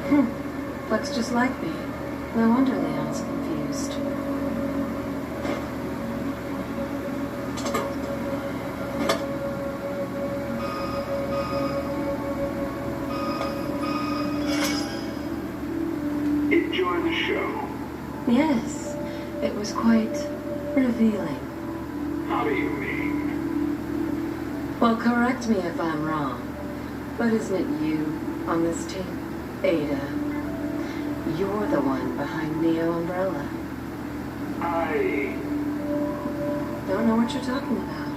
Looks just like me. No wonder Leon's confused. Enjoy the show. Yes, it was quite revealing. How do you mean? Well, correct me if I'm wrong, but isn't it you on this tape, Ada? You're the one behind Neo Umbrella. I... Don't know what you're talking about.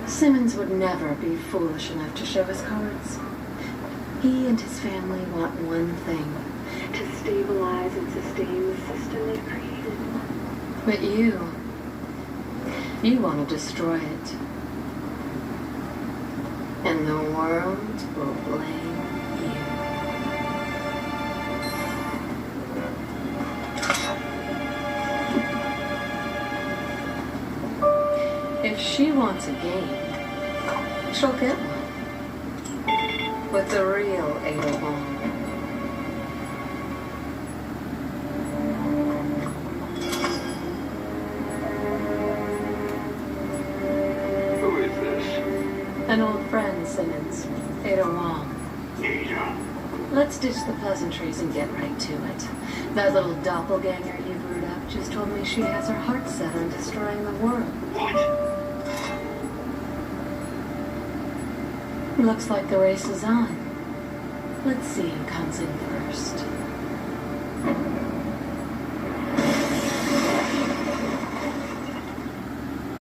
Simmons would never be foolish enough to show his cards. He and his family want one thing: to stabilize and sustain the system they've created. But you want to destroy it. And the world will blame you. If she wants a game, she'll get one. With the real Ada Wong. Who is this? An old friend, Simmons. Ada Wong. Ada. Let's ditch the pleasantries and get right to it. That little doppelganger you brewed up just told me she has her heart set on destroying the world. What? Looks like the race is on. Let's see who comes in first.